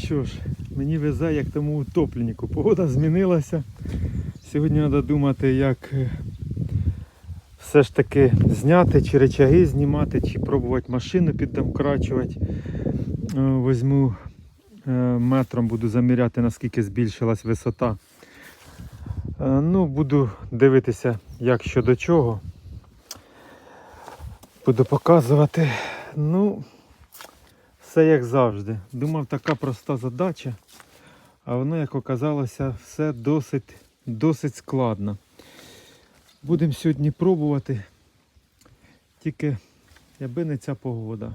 що ж, мені везе як тому утопленнику. Погода змінилася. Сьогодні треба думати, як все ж таки зняти, чи речаги знімати, чи пробувати машину піддомкрачувати. Візьму метром, буду заміряти, наскільки збільшилась висота. Ну, буду дивитися, як що до чого. Буду показувати. Ну, все як завжди. Думав, така проста задача, а воно, як оказалося, все досить складно. Будемо сьогодні пробувати, тільки якби не ця погода.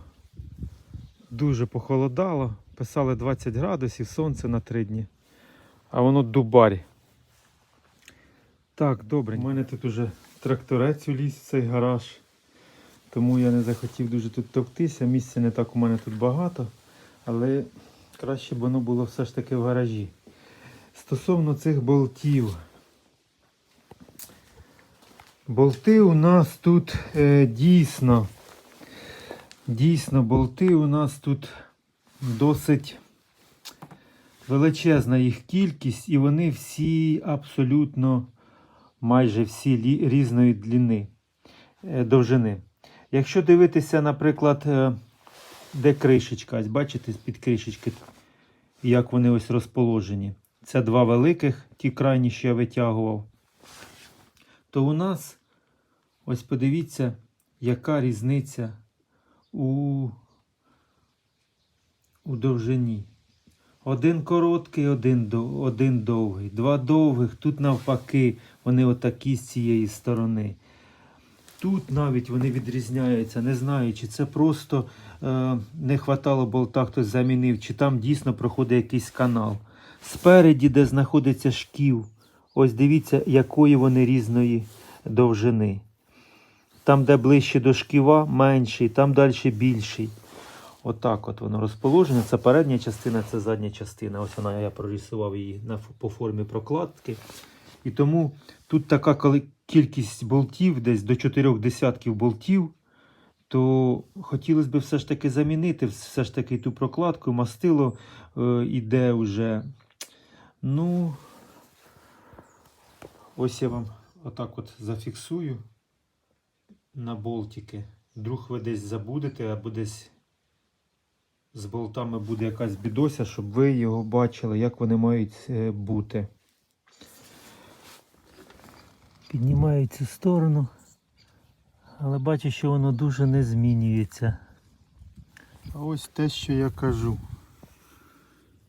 Дуже похолодало, писали 20 градусів, сонце на 3 дні, а воно дубарь. Так, добре, у мене тут уже тракторець уліз в цей гараж, тому я не захотів дуже тут товктися, місця не так у мене тут багато, але краще б воно було все ж таки в гаражі. Стосовно цих болтів. Болти у нас тут дійсно болти у нас тут досить величезна їх кількість, і вони всі абсолютно, майже всі різної довжини. Якщо дивитися, наприклад, де кришечка, ось бачите, з-під кришечки, як вони ось розположені. Це 2 великих, ті крайні, що я витягував. То у нас, ось подивіться, яка різниця у довжині. Один короткий, один довгий. 2 довгих, тут навпаки, вони отакі з цієї сторони. Тут навіть вони відрізняються, не знаю, чи це просто не хватало болта, хтось замінив, чи там дійсно проходить якийсь канал. Спереді, де знаходиться шків, ось дивіться, якої вони різної довжини. Там, де ближче до шківа, менший, там далі більший. Отак от воно розположено. Це передня частина, це задня частина. Ось вона, я прорисував її по формі прокладки. І тому тут така кількість болтів, десь до 4 десятків болтів, то хотілося б все ж таки замінити все ж таки ту прокладку. Мастило іде вже. Ну, ось я вам отак от зафіксую на болтики. Вдруг ви десь забудете, або десь з болтами буде якась бідося, щоб ви його бачили, як вони мають бути. Піднімаю цю сторону, але бачу, що воно дуже не змінюється. А ось те, що я кажу,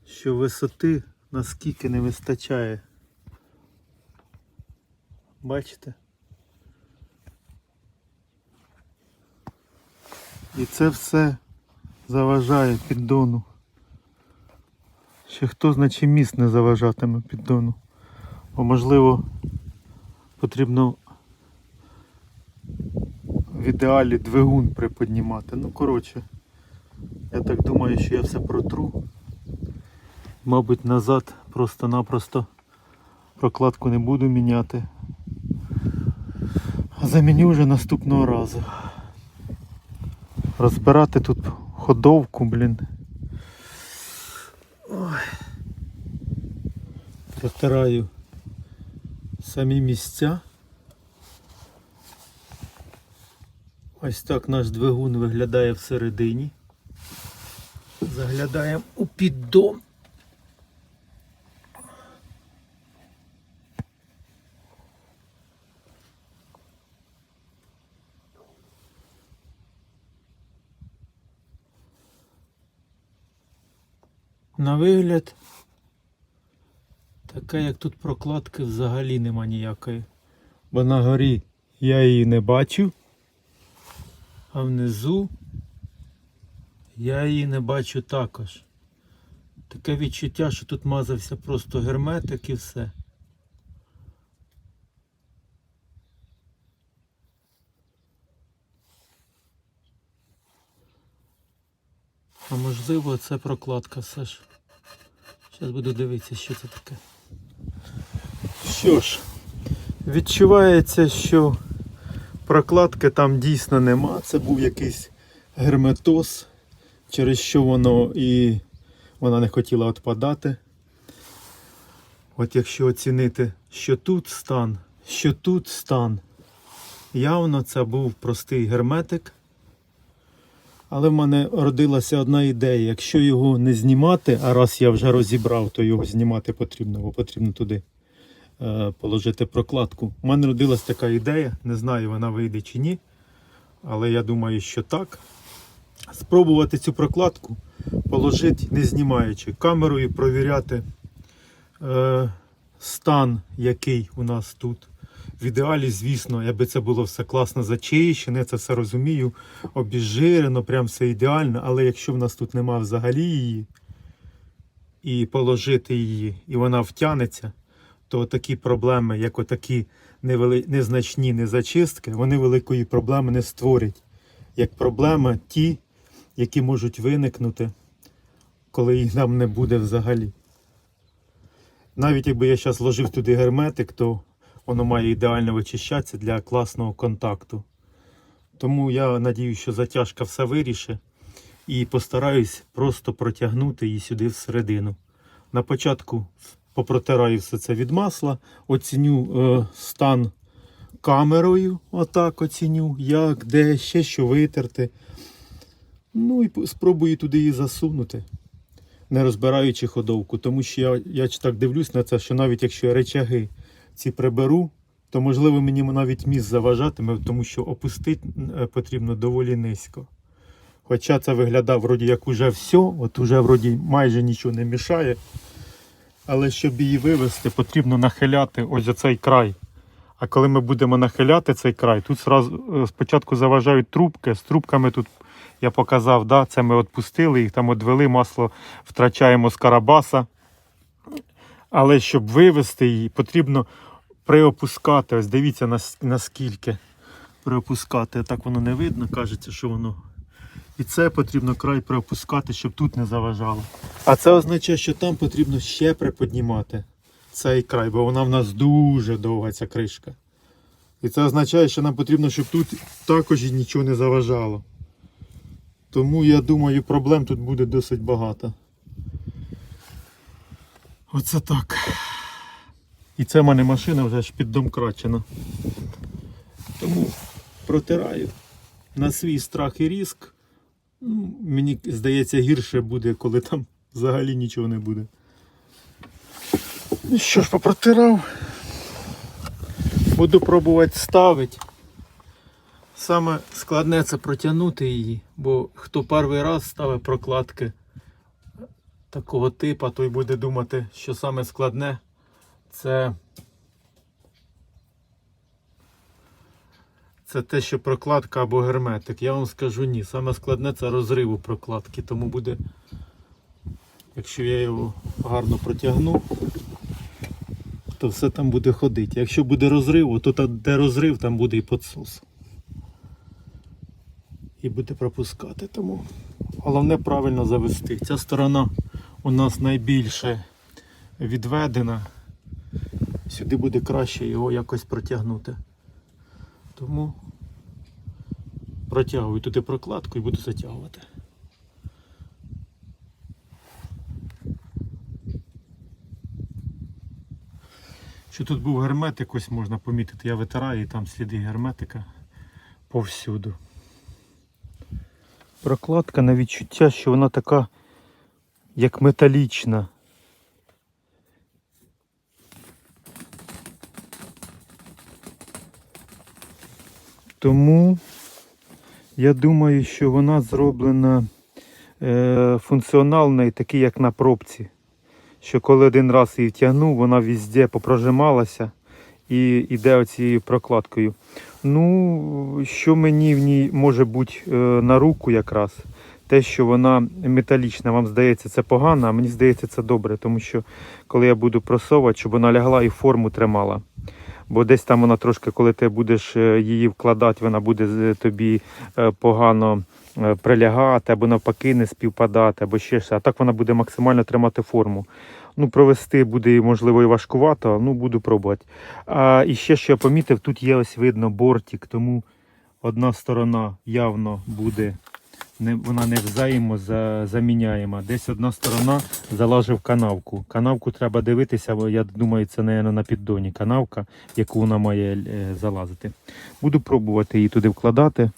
що висоти наскільки не вистачає. Бачите? І це все заважає піддону. Ще хто знає, чи міст не заважатиме піддону. Бо можливо потрібно в ідеалі двигун приподнімати. Ну коротше, я так думаю, що я все протру. Мабуть, назад просто-напросто прокладку не буду міняти. А заміню вже наступного разу. Розбирати тут ходовку, блін. Ой. Протираю самі місця. Ось так наш двигун виглядає всередині. Заглядаємо у піддон. На вигляд, таке, як тут прокладки, взагалі нема ніякої. Бо на горі я її не бачу, а внизу я її не бачу також. Таке відчуття, що тут мазався просто герметик і все. А можливо, це прокладка все ж. Зараз буду дивитися, що це таке. Що ж, відчувається, що прокладки там дійсно нема. Це був якийсь герметоз, через що воно і Вона не хотіла відпадати. От якщо оцінити, що тут стан, явно це був простий герметик. Але в мене родилася одна ідея. Якщо його не знімати, а раз я вже розібрав, то його знімати потрібно, бо потрібно туди положити прокладку. У мене родилась така ідея, не знаю, вона вийде чи ні, але я думаю, що так. Спробувати цю прокладку положити не знімаючи, камерою провіряти стан, який у нас тут. В ідеалі, звісно, якби це було все класно зачищене, це все розумію, обезжирено, прям все ідеально, але якщо в нас тут нема взагалі її, і положити її, і вона втягнеться, то такі проблеми, як отакі незначні незачистки, вони великої проблеми не створять. Як проблеми ті, які можуть виникнути, коли їх нам не буде взагалі. Навіть якби я зараз ложив туди герметик, то воно має ідеально вичищатися для класного контакту. Тому я надію, що затяжка все вирішить. І постараюсь просто протягнути її сюди всередину. На початку попротираю все це від масла, оціню стан камерою, отак оціню, як, де, ще що витерти. Ну і спробую туди її засунути, не розбираючи ходовку. Тому що я так дивлюсь на це, що навіть якщо я речаги ці приберу, то можливо мені навіть міст заважатиме, тому що опустити потрібно доволі низько. Хоча це виглядає вроді як уже все, от уже вроді майже нічого не мішає. Але щоб її вивести, потрібно нахиляти ось оцей край. А коли ми будемо нахиляти цей край, тут спочатку заважають трубки. З трубками тут я показав, да, це ми відпустили, їх там відвели, масло втрачаємо з карабаса. Але щоб вивести її, потрібно приопускати. Ось дивіться наскільки приопускати. Так воно не видно, кажеться, що воно. І це потрібно край приопускати, щоб тут не заважало. А це означає, що там потрібно ще приподнімати цей край, бо вона в нас дуже довга, ця кришка. І це означає, що нам потрібно, щоб тут також нічого не заважало. Тому, я думаю, проблем тут буде досить багато. Оце так. І це в мене машина вже аж піддомкрачена. Тому протираю на свій страх і ризик. Мені здається, гірше буде, коли там взагалі нічого не буде. Ну що ж, попротирав. Буду пробувати ставити. Саме складне це протягнути її, бо хто перший раз ставить прокладки такого типу, той буде думати, що саме складне це те, що прокладка або герметик. Я вам скажу ні. Саме складне це розрив у прокладки. Тому буде, якщо я його гарно протягну, то все там буде ходити. Якщо буде розрив, то де розрив, там буде і підсос. І буде пропускати. Тому головне правильно завести. Ця сторона у нас найбільше відведена. Сюди буде краще його якось протягнути. Тому протягую туди прокладку і буду затягувати. Що тут був герметик, ось можна помітити, я витираю і там сліди герметика повсюду. Прокладка на відчуття, що вона така, як металічна. Тому я думаю, що вона зроблена функціонал в неї такий, як на пробці. Що коли один раз її втягнув, вона везде попрожималася і йде оцією прокладкою. Ну, що мені в ній може бути на руку якраз, те, що вона металічна. Вам здається, це погано, а мені здається, це добре. Тому що коли я буду просовувати, щоб вона лягла і форму тримала. Бо десь там вона трошки, коли ти будеш її вкладати, вона буде тобі погано прилягати, або навпаки не співпадати, або ще щось. А так вона буде максимально тримати форму. Ну, провести буде, можливо, і важкувато, ну, буду пробувати. І ще, що я помітив, тут є ось видно бортик, тому одна сторона явно буде вона не взаємозаміняєма. Десь одна сторона залажив канавку. Канавку треба дивитися, бо я думаю, це, мабуть, на піддоні канавка, яку вона має залазити. Буду пробувати її туди вкладати.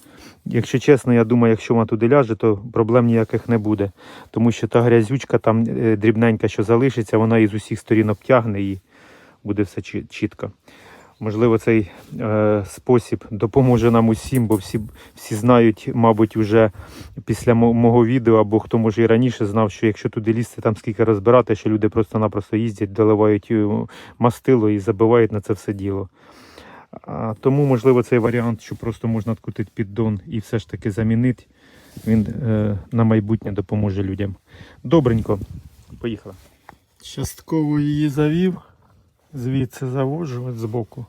Якщо чесно, я думаю, якщо вона туди ляже, то проблем ніяких не буде. Тому що та грязючка там дрібненька, що залишиться, вона із усіх сторін обтягне і буде все чітко. Можливо, цей спосіб допоможе нам усім, бо всі знають, мабуть, вже після мого відео, або хто може і раніше знав, що якщо туди лізти, там скільки розбирати, що люди просто-напросто їздять, доливають мастило і забивають на це все діло. Тому, можливо, цей варіант, що просто можна відкрутити піддон і все ж таки замінити, він на майбутнє допоможе людям. Добренько, поїхали. Частково її завів, звідси заводжу, от збоку.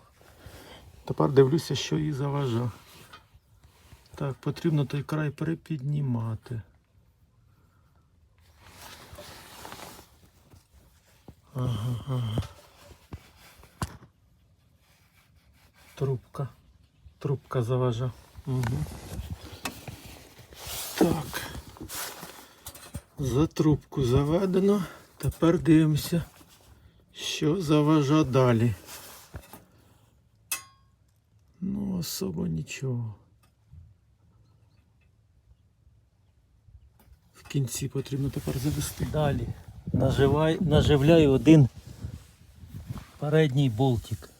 Тепер дивлюся, що її заважа. Так, потрібно той край перепіднімати. Ага. Трубка заважа. Угу. Так. За трубку заведено. Тепер дивимося, що заважа далі. Ну, особо нічого. В кінці потрібно тепер завести. Далі наживляю один передній болтик.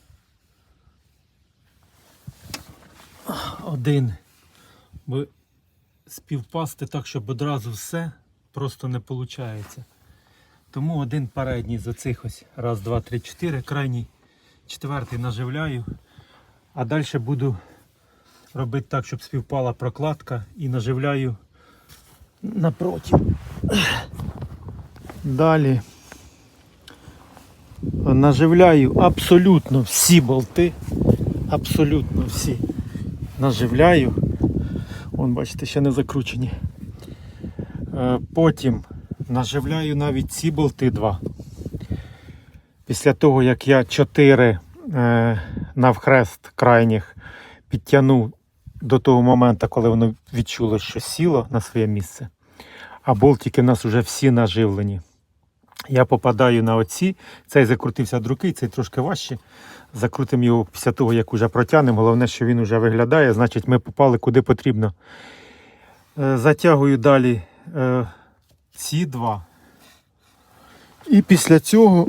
Один. Бо співпасти так, щоб одразу все, просто не виходить. Тому один передній з оцих ось. Раз, два, три, чотири. Крайній четвертий наживляю. А далі буду робити так, щоб співпала прокладка, і наживляю напроти. Далі наживляю абсолютно всі болти. Абсолютно всі наживляю. Вон, бачите, ще не закручені. Потім наживляю навіть ці болти два. Після того, як я 4 навхрест крайніх підтягнув до того моменту, коли воно відчуло, що сіло на своє місце, а болтики в нас вже всі наживлені. Я попадаю на оці, цей закрутився від руки, цей трошки важче. Закрутимо його після того, як вже протягнемо. Головне, що він вже виглядає, значить ми попали куди потрібно. Затягую далі ці два. І після цього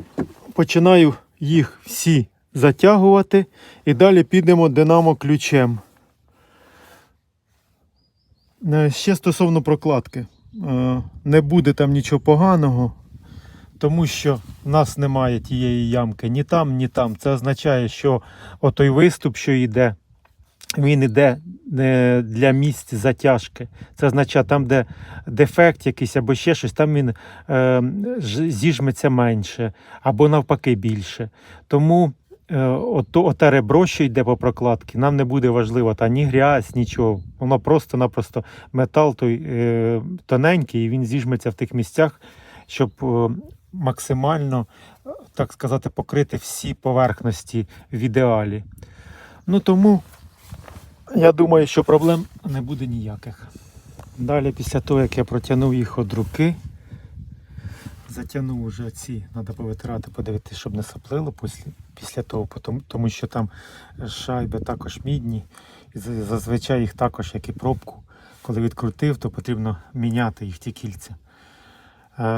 починаю їх всі затягувати. І далі підемо динамо ключем. Ще стосовно прокладки. Не буде там нічого поганого. Тому що в нас немає тієї ямки ні там, ні там. Це означає, що отой виступ, що йде, він йде не для місць затяжки. Це означає, там, де дефект якийсь або ще щось, там він зіжметься менше, або навпаки більше. Тому оте ребро, що йде по прокладці, нам не буде важливо, та ні грязь, нічого. Воно просто-напросто метал той тоненький, і він зіжметься в тих місцях, щоб максимально, так сказати, покрити всі поверхності в ідеалі. Ну тому я думаю, що проблем не буде ніяких. Далі, після того, як я протягнув їх від руки, затягнув вже ці, треба повитирати, подивитися, щоб не саплило після того, тому що там шайби також мідні, і зазвичай їх також, як і пробку, коли відкрутив, то потрібно міняти їх ті кільця.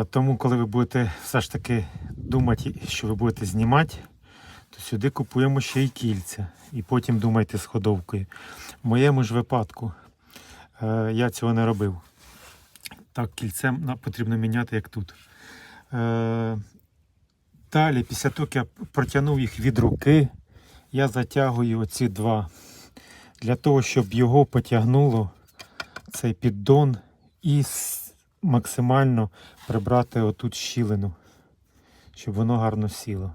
Тому, коли ви будете все ж таки думати, що ви будете знімати, то сюди купуємо ще й кільця. І потім думайте з ходовкою. В моєму ж випадку я цього не робив. Так, кільцем потрібно міняти, як тут. Далі, після того, як я протягнув їх від руки, я затягую оці два. Для того, щоб його потягнуло, цей піддон, і максимально прибрати отут щілину, щоб воно гарно сіло.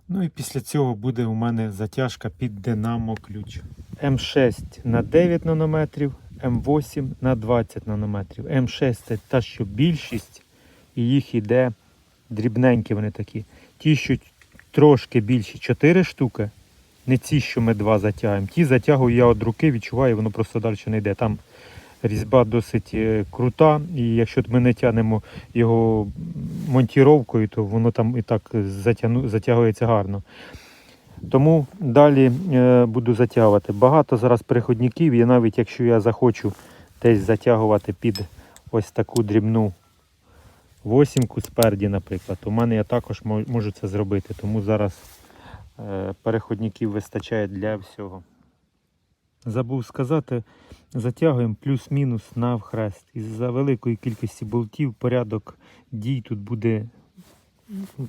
Ну і після цього буде у мене затяжка під динамо ключ. М6 на 9 нанометрів, М8 на 20 нанометрів. М6 це та, що більшість, і їх іде дрібненькі вони такі. Ті, що трошки більші, 4 штуки, не ці, що ми 2 затягуємо. Ті затягую я від руки, відчуваю, воно просто далі не йде. Там Різьба досить крута, і якщо ми не тягнемо його монтіровкою, то воно там і так затягується гарно. Тому далі буду затягувати. Багато зараз переходників, і навіть якщо я захочу десь затягувати під ось таку дрібну восімку спереді, наприклад, то в мене я також можу це зробити. Тому зараз переходників вистачає для всього. Забув сказати, затягуємо плюс-мінус навхрест. Із-за великої кількості болтів порядок дій тут буде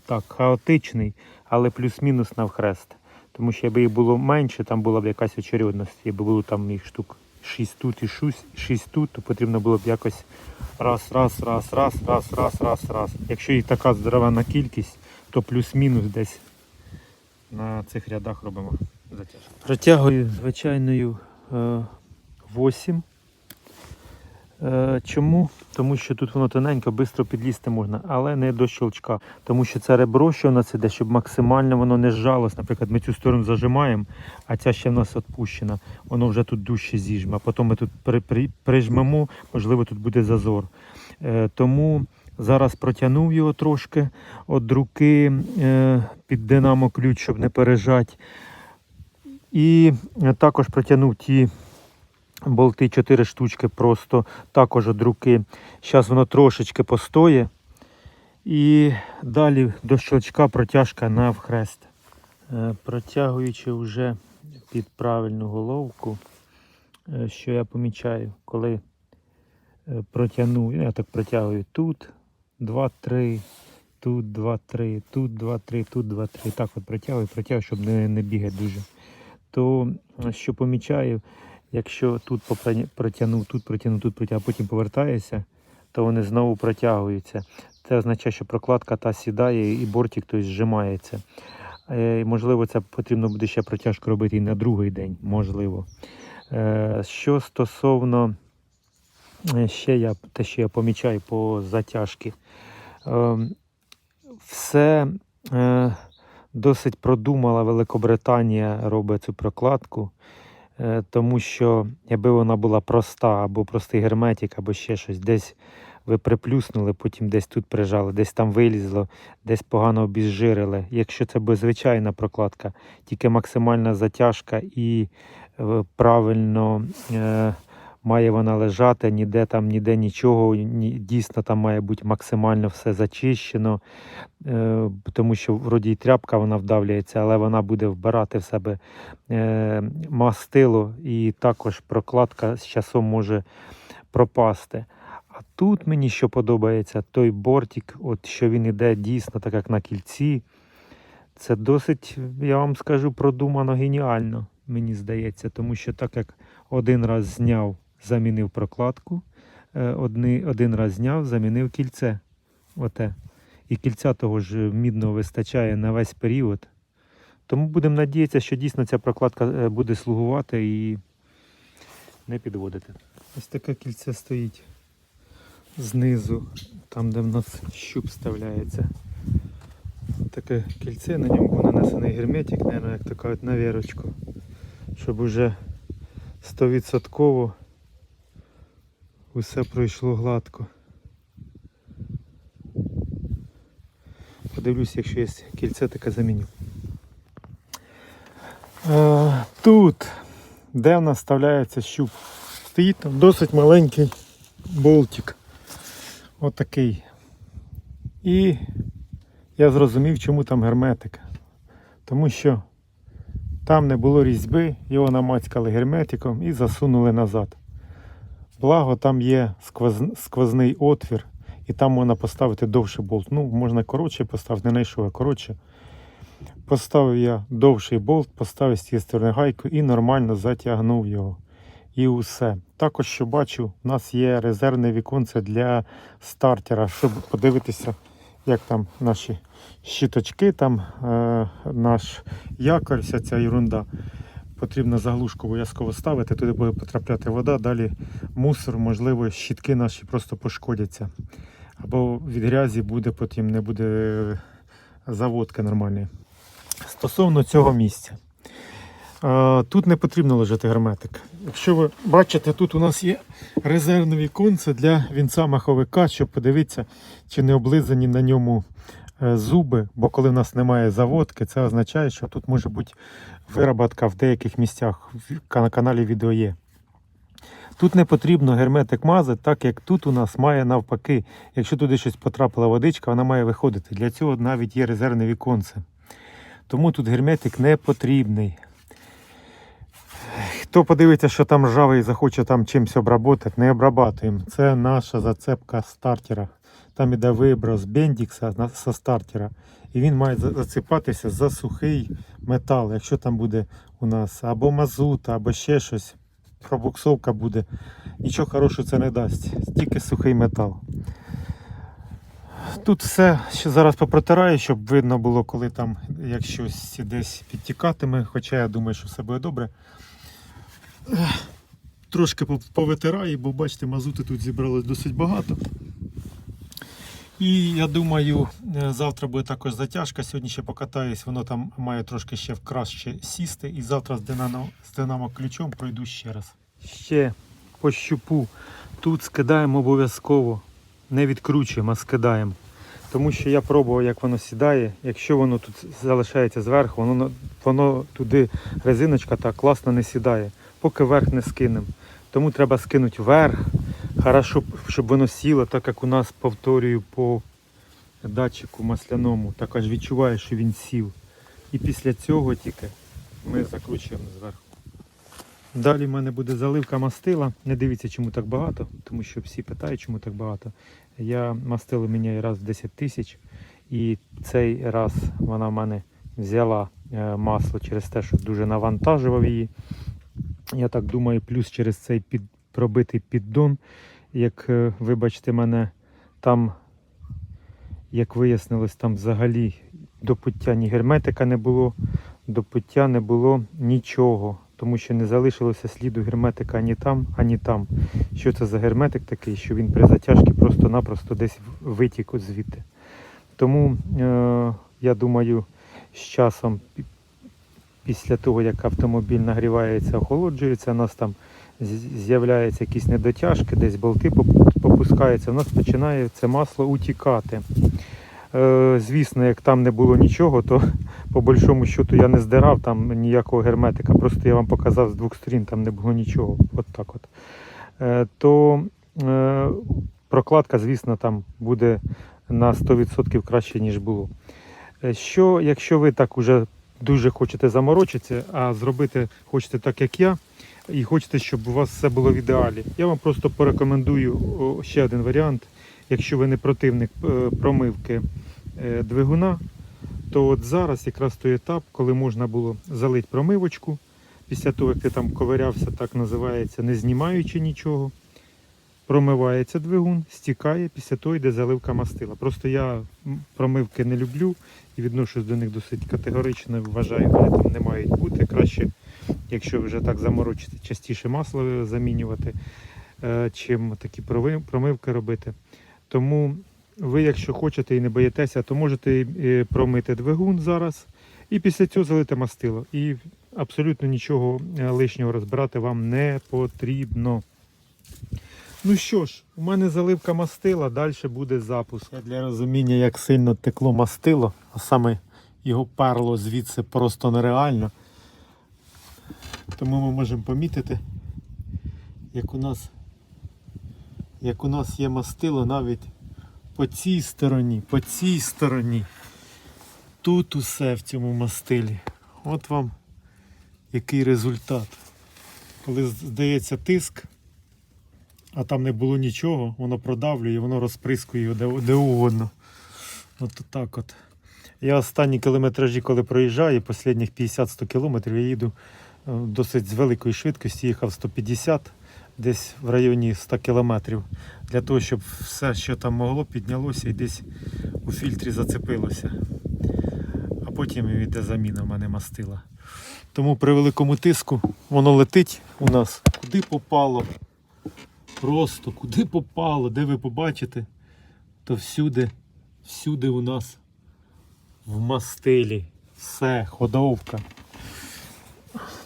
так, хаотичний, але плюс-мінус навхрест. Тому що якби їх було менше, там була б якась очередність. Якби було там їх штук 6 тут і 6 тут, то потрібно було б якось раз. Якщо їх така здоровенна кількість, то плюс-мінус десь на цих рядах робимо затяжку. Протягую звичайною 8. Чому? Тому що тут воно тоненько, швидко підлізти можна, але не до щелчка. Тому що це ребро, що в нас іде, щоб максимально воно не зжалось. Наприклад, ми цю сторону зажимаємо, а ця ще в нас відпущена. Воно вже тут дужче зіжме. А потім ми тут прижмемо, можливо, тут буде зазор. Тому зараз протягнув його трошки від руки під динамо ключ, щоб не пережати. І також протягнув ті болти 4 штучки просто також від руки. Зараз воно трошечки постоє. І далі до щелчка протяжка навхрест. Протягуючи вже під правильну головку, що я помічаю, коли протягну, я так протягую тут 2-3, тут 2-3, тут 2-3, тут 2-3. Так от протягую, щоб не бігати дуже. То що помічаю, якщо тут протягнув, а потім повертаєшся, то вони знову протягуються. Це означає, що прокладка та сідає і бортик той зжимається. Можливо, це потрібно буде ще протяжку робити і на другий день, можливо. Що стосовно те, що я помічаю по затяжки, все досить продумала Великобританія робить цю прокладку. Тому що, якби вона була проста, або простий герметик, або ще щось, десь ви приплюснули, потім десь тут прижали, десь там вилізло, десь погано обізжирили. Якщо це буде звичайна прокладка, тільки максимальна затяжка і правильно має вона лежати, ніде нічого, дійсно там має бути максимально все зачищено, тому що вроді і тряпка вона вдавлюється, але вона буде вбирати в себе мастило, і також прокладка з часом може пропасти. А тут мені що подобається, той бортик, от що він іде дійсно так як на кільці, це досить, я вам скажу, продумано геніально, мені здається, тому що так як один раз зняв, замінив прокладку, один раз зняв, замінив кільце. Оте. І кільця того ж мідного вистачає на весь період. Тому будемо надіятися, що дійсно ця прокладка буде слугувати і не підводити. Ось таке кільце стоїть знизу, там де в нас щуп вставляється. Таке кільце, на ньому був нанесений герметик, мабуть, як така от навірочку, щоб уже 100% усе пройшло гладко. Подивлюсь, якщо є кільце, таке заміню. Тут, де в нас вставляється щуп, стоїть там досить маленький болтик. Отакий. І я зрозумів, чому там герметик. Тому що там не було різьби, його намацькали герметиком і засунули назад. Благо там є сквозний отвір, і там можна поставити довший болт. Ну, можна коротше поставити, не знайшов, а коротше. Поставив я довший болт, поставив з цієї сторони гайку і нормально затягнув його. І усе. Також, що бачу, у нас є резервне віконце для стартера, щоб подивитися, як там наші щиточки, там наш якорь, вся ця ерунда. Потрібно заглушку обов'язково ставити, туди буде потрапляти вода, далі мусор, можливо, щитки наші просто пошкодяться. Або від грязі буде, потім не буде заводки нормальної. Стосовно цього місця. Тут не потрібно ложити герметик. Якщо ви бачите, тут у нас є резервне віконце для вінця маховика, щоб подивитися, чи не облизані на ньому зуби, бо коли в нас немає заводки, це означає, що тут може бути вироботка в деяких місцях. На каналі відео є. Тут не потрібно герметик мазати, так як тут у нас має навпаки. Якщо туди щось потрапила водичка, вона має виходити. Для цього навіть є резервне віконце. Тому тут герметик не потрібний. Хто подивиться, що там ржавий і захоче там чимось обработати, не обрабатуємо. Це наша зацепка стартера. Там іде виброс бендікса зі стартера. І він має зацепатися за сухий метал. Якщо там буде у нас або мазут, або ще щось, пробуксовка буде. Нічого хорошого це не дасть. Тільки сухий метал. Тут все ще зараз попротираю, щоб видно було, коли там як щось десь підтікатиме. Хоча я думаю, що все буде добре. Трошки повитираю, бо бачите, мазути тут зібралось досить багато. І я думаю, завтра буде також затяжка. Сьогодні ще покатаюсь, воно там має трошки ще краще сісти. І завтра з динамо ключом пройду ще раз. Ще по щупу. Тут скидаємо обов'язково. Не відкручуємо, а скидаємо. Тому що я пробував, як воно сідає. Якщо воно тут залишається зверху, воно туди резиночка так класно не сідає, поки верх не скинемо. Тому треба скинути вверх, хорошо, щоб воно сіло, так як у нас, повторюю, по датчику масляному. Так аж відчуваю, що він сів. І після цього тільки ми закручуємо зверху. Далі в мене буде заливка мастила. Не дивіться, чому так багато, тому що всі питають, чому так багато. Я мастило міняю раз в 10 тисяч. І цей раз вона в мене взяла масло через те, що дуже навантажував її. Я так думаю, плюс через цей пробитий піддон. Як вибачте мене, там, як вияснилось, там взагалі до пуття ні герметика не було, до пуття не було нічого. Тому що не залишилося сліду герметика ані там, ані там. Що це за герметик такий, що він при затяжці просто-напросто десь витік звідти. Тому, я думаю, з часом, після того, як автомобіль нагрівається, охолоджується, у нас там з'являються якісь недотяжки, десь болти попускаються, у нас починає це масло утікати. Звісно, як там не було нічого, то по большому счету я не здирав там ніякого герметика, просто я вам показав з двох сторін, там не було нічого, от так от. То прокладка, звісно, там буде на 100% краще, ніж було. Що, якщо ви так уже дуже хочете заморочитися, а зробити хочете так, як я, і хочете, щоб у вас все було в ідеалі, я вам просто порекомендую ще один варіант. Якщо ви не противник промивки двигуна, то от зараз якраз той етап, коли можна було залити промивочку, після того, як ти там ковирявся, так називається, не знімаючи нічого, промивається двигун, стікає, після того йде заливка мастила. Просто я промивки не люблю і відношусь до них досить категорично, вважаю, вони там не мають бути. Краще, якщо вже так заморочити, частіше масло замінювати, чим такі промивки робити. Тому ви, якщо хочете і не боїтеся, то можете промити двигун зараз і після цього залити мастило. І абсолютно нічого лишнього розбирати вам не потрібно. Ну що ж, у мене заливка мастила, далі буде запуск. Для розуміння, як сильно текло мастило, а саме його перло звідси просто нереально. Тому ми можемо помітити, як у нас є мастило навіть по цій стороні. Тут усе в цьому мастилі. От вам який результат. Коли здається тиск, а там не було нічого, воно продавлює, воно розприскує де угодно. От так от. Я останні кілометражі, коли проїжджаю, останніх 50-100 кілометрів, я їду досить з великої швидкості, їхав 150, десь в районі 100 кілометрів, для того, щоб все, що там могло, піднялося і десь у фільтрі зацепилося. А потім йде заміна в мене мастила. Тому при великому тиску воно летить у нас куди попало. Просто куди попало, де ви побачите, то всюди у нас в мастилі. Все, ходовка.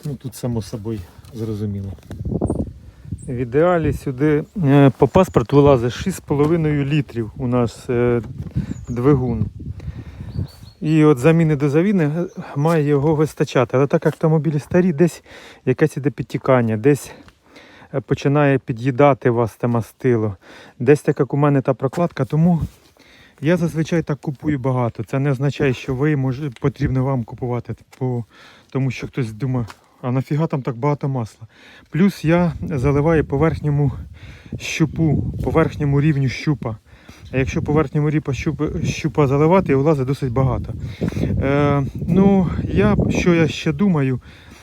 Ну тут само собою зрозуміло. В ідеалі сюди по паспорту вилазить 6,5 літрів у нас двигун. І от заміни до заміни має його вистачати. Але так як автомобілі старі, десь якесь іде підтікання, десь починає під'їдати вас те мастило. Десь так як у мене та прокладка, тому я зазвичай так купую багато. Це не означає, що потрібно вам купувати, тому що хтось думає, а нафіга там так багато масла. Плюс я заливаю поверхньому рівню щупа. А якщо поверхньому рівню щупа заливати, влазить досить багато. Що я ще думаю,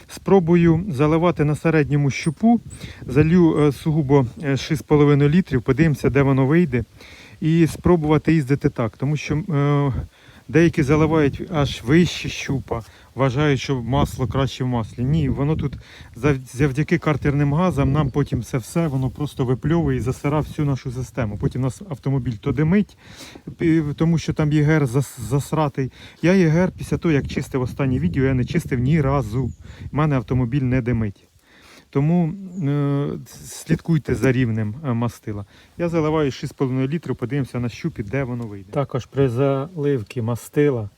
спробую заливати на середньому щупу, залью сугубо 6,5 літрів, подивимося, де воно вийде. І спробувати їздити так, тому що деякі заливають аж вище щупа, вважають, що масло краще в маслі. Ні, воно тут завдяки картерним газам нам потім це все воно просто випльовує і засира всю нашу систему. Потім у нас автомобіль то димить, тому що там ЄГР засратий. Я ЄГР після того, як чистив останнє відео, я не чистив ні разу. У мене автомобіль не димить. Тому слідкуйте за рівнем мастила. Я заливаю 6,5 літрів, подивимося на щупі, де воно вийде. Також при заливці мастила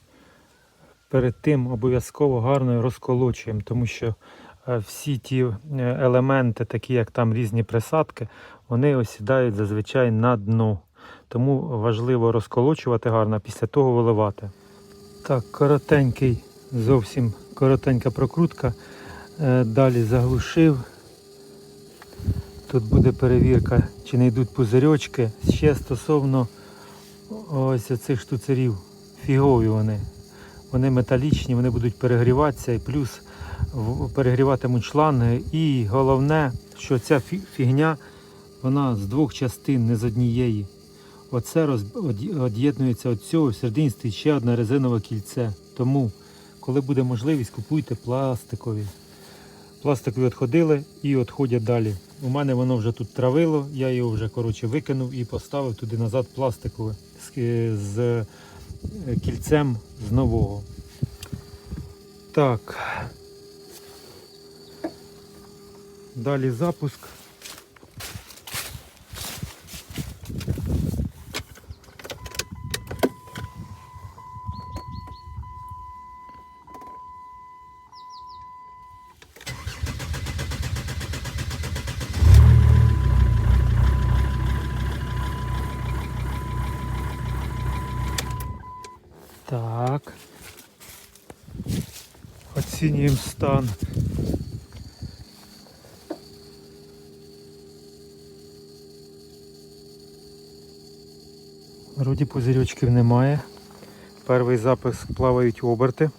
перед тим обов'язково гарно розколочуємо, тому що всі ті елементи, такі як там різні присадки, вони осідають зазвичай на дно. Тому важливо розколочувати гарно, а після того виливати. Так, зовсім коротенька прокрутка. Далі заглушив. Тут буде перевірка, чи не йдуть пузирьочки. Ще стосовно ось цих штуцерів, фігові вони. Вони металічні, вони будуть перегріватися і плюс перегріватимуть шланги. І головне, що ця фігня, вона з двох частин, не з однієї. Оце від'єднується від цього, всередині стоїть ще одне резинове кільце. Тому, коли буде можливість, купуйте пластикові. Пластикові відходили і відходять далі. У мене воно вже тут травило, я його вже викинув і поставив туди назад пластикове з кільцем з нового. Так. Далі запуск. Так. Оцінюємо стан. Вроді пузирьочків немає. Перший запуск плавають оберти.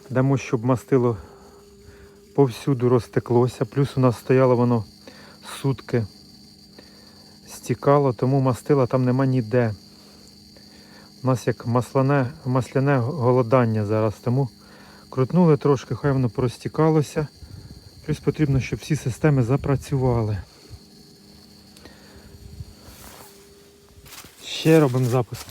Дамо, щоб мастило повсюду розтеклося. Плюс у нас стояло воно сутки. Стікало, тому мастила там нема ніде. У нас як масляне голодання зараз, тому крутнули трошки, хай воно простікалося. Плюс потрібно, щоб всі системи запрацювали. Ще робимо запуск.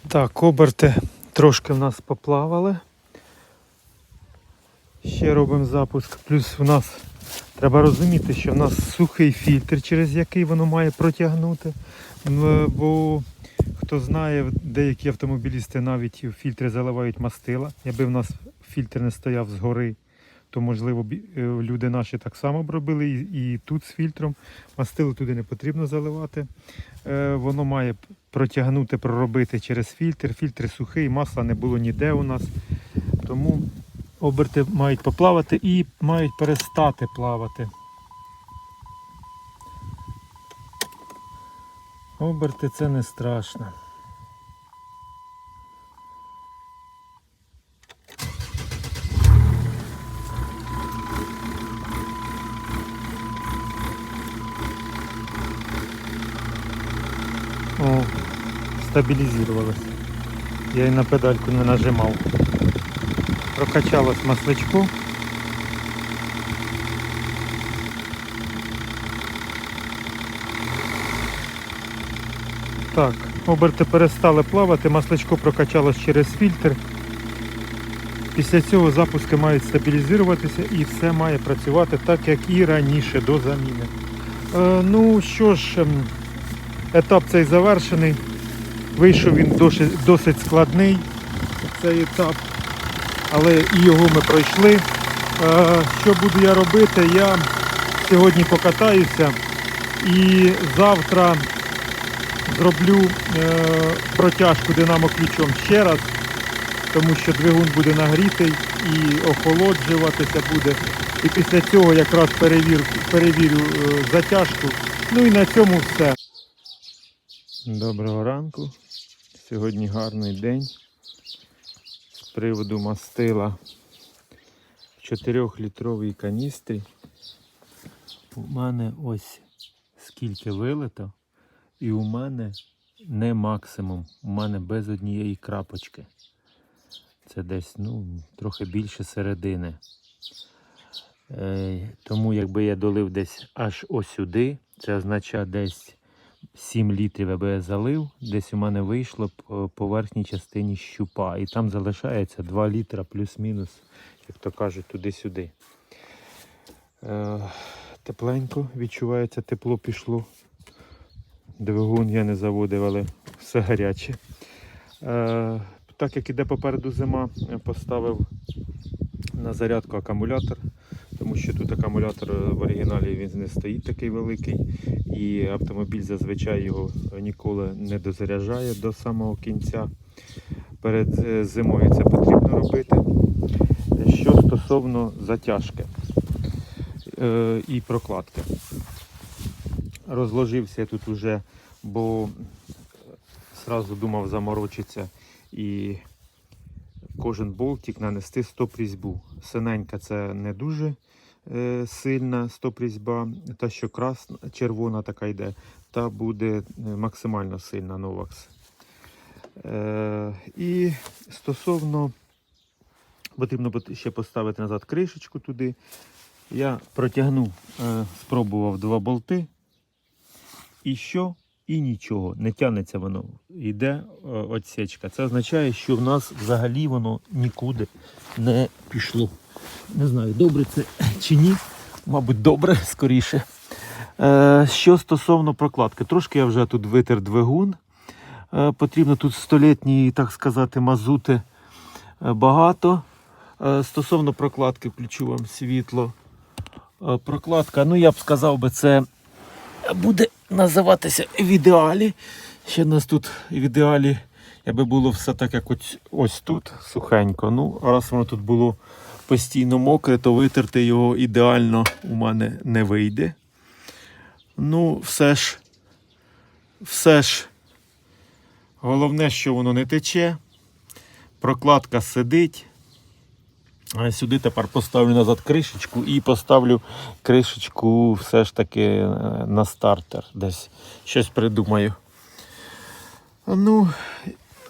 Так, оберти трошки в нас поплавали. Ще робимо запуск. Плюс в нас треба розуміти, що в нас сухий фільтр, через який воно має протягнути. Бо хто знає, деякі автомобілісти навіть в фільтри заливають мастила. Якби в нас фільтр не стояв згори, то можливо люди наші так само б робили і тут з фільтром. Мастило туди не потрібно заливати. Воно має протягнути, проробити через фільтр. Фільтр сухий, масла не було ніде у нас. Тому Оберти мають поплавати і мають перестати плавати. Оберти це не страшно. О, стабілізувалось. Я і на педальку не нажимав. Прокачалось масличко. Так, оберти перестали плавати, масличко прокачалось через фільтр. Після цього запуски мають стабілізуватися і все має працювати так, як і раніше, до заміни. Ну що ж, етап цей завершений. Вийшов він досить складний, цей етап, але і його ми пройшли. Що буду я робити? Я сьогодні покатаюся і завтра зроблю протяжку динамо-ключом ще раз, тому що двигун буде нагрітий і охолоджуватися буде. І після цього якраз перевірю затяжку. Ну і на цьому все. Доброго ранку. Сьогодні гарний день. З приводу мастила в 4-літровій каністрі. У мене ось скільки вилито. І у мене не максимум. У мене без однієї крапочки. Це десь, трохи більше середини. Тому якби я долив десь аж ось сюди, це означає десь 7 літрів, аби я залив, десь у мене вийшло по верхній частині щупа. І там залишається 2 літра плюс-мінус, як то кажуть, туди-сюди. Тепленько, відчувається, тепло пішло. Двигун я не заводив, але все гаряче. Так як іде попереду зима, поставив на зарядку акумулятор, тому що тут акумулятор в оригіналі він не стоїть такий великий, і автомобіль зазвичай його ніколи не дозаряджає до самого кінця. Перед зимою це потрібно робити. Що стосовно затяжки і прокладки. Розложився я тут уже, бо одразу думав заморочитися і кожен болтик нанести стоп-різьбу. Синенька це не дуже сильна стоп-різьба, та що красна, червона така йде, та буде максимально сильна Novaks. І стосовно, потрібно ще поставити назад кришечку туди. Я протягнув, спробував 2 болти. І що? І нічого. Не тягнеться воно. Йде отсечка. Це означає, що в нас взагалі воно нікуди не пішло. Не знаю, добре це чи ні. Мабуть, добре, скоріше. Що стосовно прокладки. Трошки я вже тут витер двигун. Потрібно тут столітні, так сказати, мазути багато. Стосовно прокладки, включу вам світло. Прокладка, я б сказав би, це буде називатися в ідеалі. Ще в нас тут в ідеалі, якби було все так, як ось тут, сухенько. А раз воно тут було постійно мокре, то витерти його ідеально у мене не вийде. Все ж, головне, що воно не тече. Прокладка сидить. А сюди тепер поставлю назад кришечку і поставлю кришечку все ж таки на стартер. Десь щось придумаю.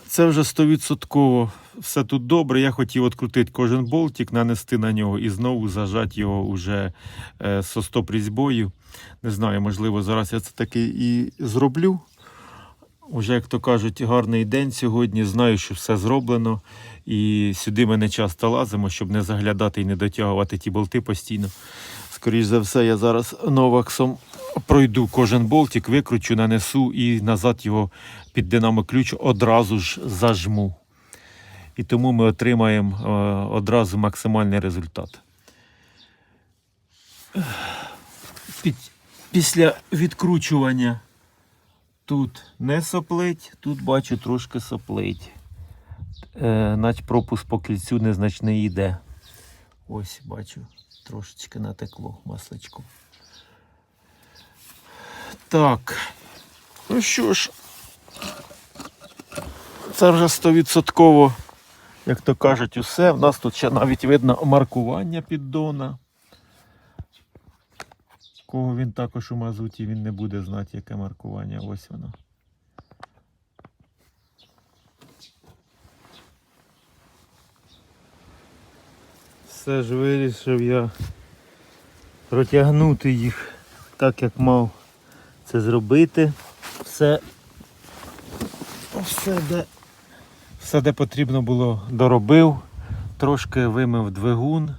Це вже 100%. Все тут добре. Я хотів відкрутити кожен болтик, нанести на нього і знову зажати його уже со стоп-різьбою. Не знаю, можливо, зараз я це таки і зроблю. Уже, як то кажуть, гарний день сьогодні. Знаю, що все зроблено. І сюди ми не часто лазимо, щоб не заглядати і не дотягувати ті болти постійно. Скоріше за все, я зараз Novaks пройду кожен болтик, викручу, нанесу і назад його під динамо-ключ одразу ж зажму. І тому ми отримаємо одразу максимальний результат. Після відкручування тут не соплить, тут бачу трошки соплить. Наче пропуск по кільцю незначний йде. Ось, бачу, трошечки натекло масличко. Так, ну що ж, це вже 100%, як то кажуть, усе. У нас тут ще навіть видно маркування піддона. Кого він також у мазуті, він не буде знати, яке маркування. Ось воно. Все ж вирішив я протягнути їх так, як мав це зробити. Все, де потрібно було, доробив. Трошки вимив двигун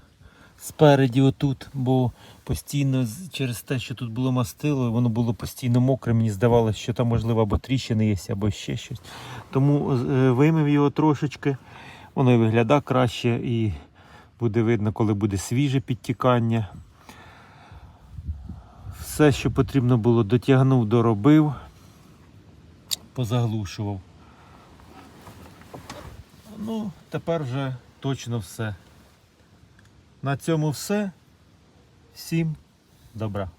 спереді отут, бо постійно через те, що тут було мастило, воно було постійно мокре, мені здавалося, що там можливо або тріщини є, або ще щось. Тому вимив його трошечки, воно і виглядає краще і буде видно, коли буде свіже підтікання. Все, що потрібно було, дотягнув, доробив, позаглушував. Ну, тепер вже точно все. На цьому все. Всім добра.